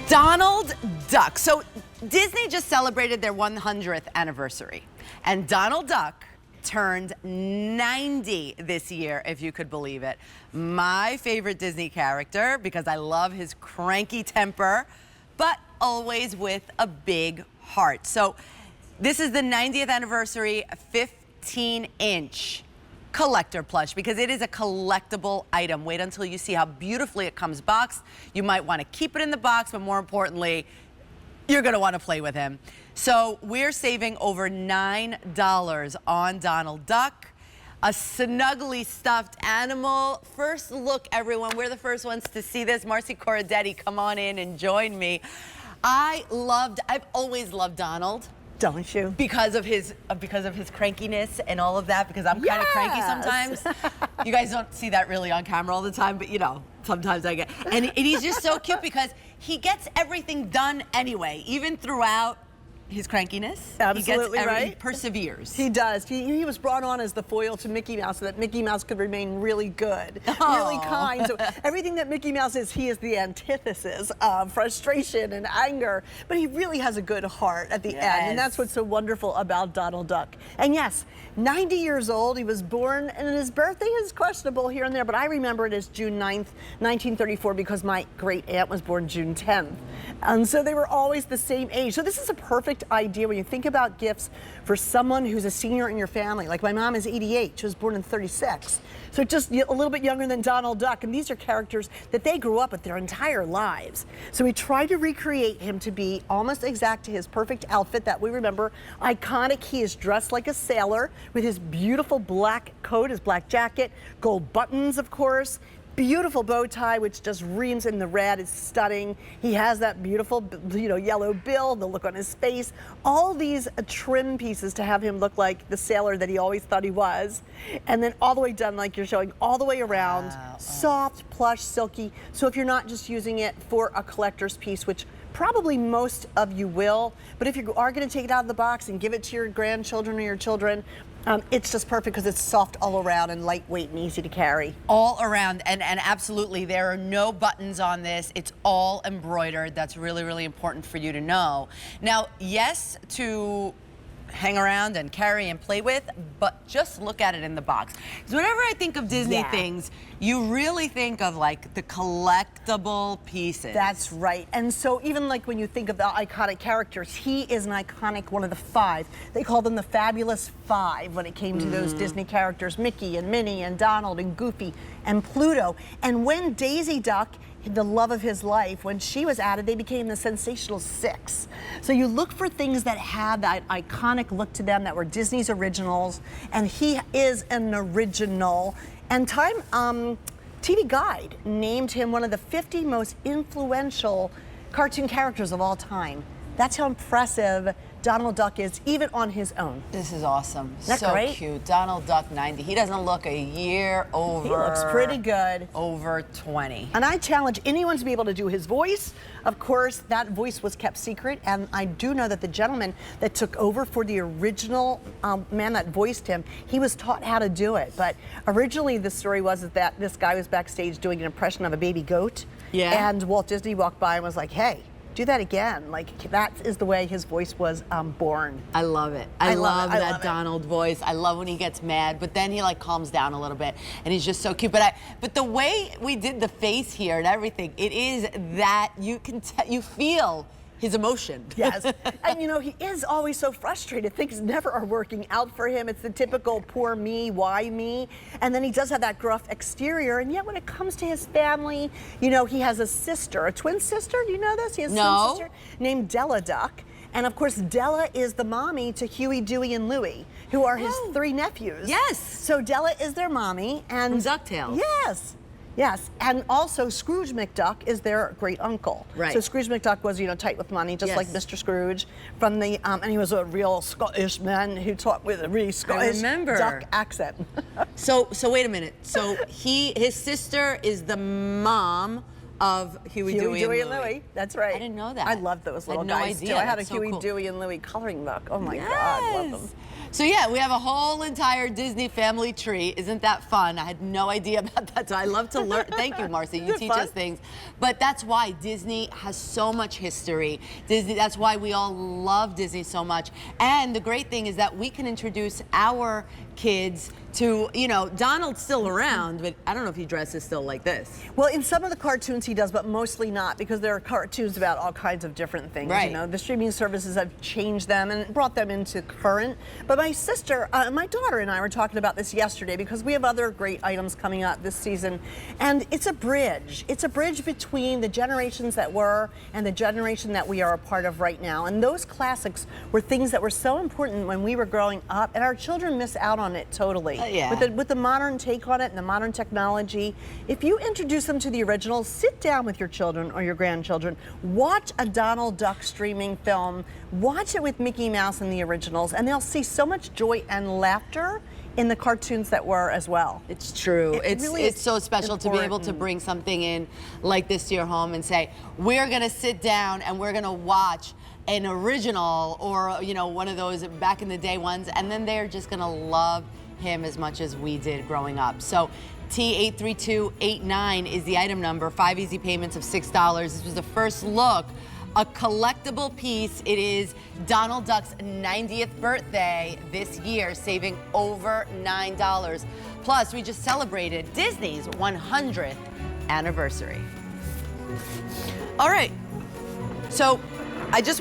Donald Duck. So Disney just celebrated their 100th anniversary, and Donald Duck turned 90 this year, if you could believe it. My favorite Disney character, because I love his cranky temper, but always with a big heart. So this is the 90th anniversary 15-inch collector plush, because it is a collectible item. Wait until you see how beautifully it comes boxed. You might want to keep it in the box, but more importantly, you're going to want to play with him. So we're saving over $9 on Donald Duck, a snuggly stuffed animal. First look, everyone. We're the first ones to see this. Marcy Corradetti, come on in and join me. I've always loved Donald. Don't you? Because of his crankiness and all of that, because I'm kind of cranky sometimes. You guys don't see that really on camera all the time, but you know, sometimes I get. And he's just so cute because he gets everything done anyway, even throughout his crankiness. Absolutely right. He perseveres. He does. He was brought on as the foil to Mickey Mouse so that Mickey Mouse could remain really good, really kind. So everything that Mickey Mouse is, he is the antithesis of frustration and anger. But he really has a good heart at the end, and that's what's so wonderful about Donald Duck. And yes, 90 years old. He was born, and his birthday is questionable here and there, but I remember it as June 9th, 1934, because my great aunt was born June 10th. And so they were always the same age. So this is a perfect idea when you think about gifts for someone who's a senior in your family. Like my mom is 88, she was born in 36. So just a little bit younger than Donald Duck, and these are characters that they grew up with their entire lives. So we tried to recreate him to be almost exact to his perfect outfit that we remember. Iconic, he is dressed like a sailor with his beautiful black coat, his black jacket, gold buttons, of course. Beautiful bow tie, which just reams in the red. It's stunning. He has that beautiful, yellow bill, the look on his face. All these trim pieces to have him look like the sailor that he always thought he was. And then all the way done, like you're showing, all the way around. Wow. Soft, plush, silky. So if you're not just using it for a collector's piece, which probably most of you will, but if you are going to take it out of the box and give it to your grandchildren or your children, it's just perfect because it's soft all around and lightweight and easy to carry. All around, and absolutely, there are no buttons on this. It's all embroidered. That's really, really important for you to know. Now, yes, to hang around and carry and play with, but just look at it in the box. Because whenever I think of Disney things, you really think of like the collectible pieces. That's right. And so even like when you think of the iconic characters, he is an iconic one of the five. They call them the Fabulous Five when it came to those Disney characters, Mickey and Minnie and Donald and Goofy and Pluto. And when Daisy Duck, the love of his life, when she was added, they became the Sensational Six. So you look for things that had that iconic look to them that were Disney's originals, and he is an original. And Time TV Guide named him one of the 50 most influential cartoon characters of all time. That's how impressive Donald Duck is, even on his own. This is awesome. Isn't that so great? Cute. Donald Duck 90. He doesn't look a year over. He looks pretty good. Over 20. And I challenge anyone to be able to do his voice. Of course, that voice was kept secret, and I do know that the gentleman that took over for the original man that voiced him, he was taught how to do it. But originally the story was that this guy was backstage doing an impression of a baby goat. Yeah. And Walt Disney walked by and was like, hey, do that again. Like, that is the way his voice was born. I love it. I love that Donald voice. I love when he gets mad, but then he like calms down a little bit, and he's just so cute. But the way we did the face here and everything, it is that you can you feel his emotion. Yes, and he is always so frustrated. Things never are working out for him. It's the typical poor me, why me? And then he does have that gruff exterior, and yet when it comes to his family, he has a sister, a twin sister. Do you know this? He has a twin sister named Della Duck. And of course, Della is the mommy to Huey, Dewey, and Louie, who are his three nephews. Yes. So Della is their mommy. And from DuckTales. Yes. Yes, and also Scrooge McDuck is their great uncle. Right. So Scrooge McDuck was, tight with money, just like Mr. Scrooge from the, and he was a real Scottish man who talked with a really Scottish duck accent. So wait a minute. So his sister is the mom of Huey, Dewey, and Louie. That's right. I didn't know that. I love those little guys too. I had a Huey, Dewey, and Louie coloring book. Oh my God, love them. So yeah, we have a whole entire Disney family tree. Isn't that fun? I had no idea about that. So I love to learn. Thank you, Marcy. You teach us things. But that's why Disney has so much history. Disney. That's why we all love Disney so much. And the great thing is that we can introduce our kids to, you know, Donald's still around, but I don't know if he dresses still like this. Well, in some of the cartoons he does, but mostly not, because there are cartoons about all kinds of different things. Right. You know, the streaming services have changed them and brought them into current. But my sister, my daughter and I were talking about this yesterday because we have other great items coming up this season. And it's a bridge. It's a bridge between the generations that were and the generation that we are a part of right now. And those classics were things that were so important when we were growing up, and our children miss out on it totally. Yeah. With the modern take on it and the modern technology, if you introduce them to the originals, sit down with your children or your grandchildren, watch a Donald Duck streaming film, watch it with Mickey Mouse and the originals, and they'll see so much joy and laughter in the cartoons that were as well. It's true. It's so special to be able to bring something in like this to your home and say, we're gonna sit down and we're gonna watch an original, or you know, one of those back in the day ones, and then they're just gonna love him as much as we did growing up. So T83289 is the item number, 5 easy payments of $6. This was the first look, a collectible piece. It is Donald Duck's 90th birthday this year, saving over $9. Plus, we just celebrated Disney's 100th anniversary. All right, so I just want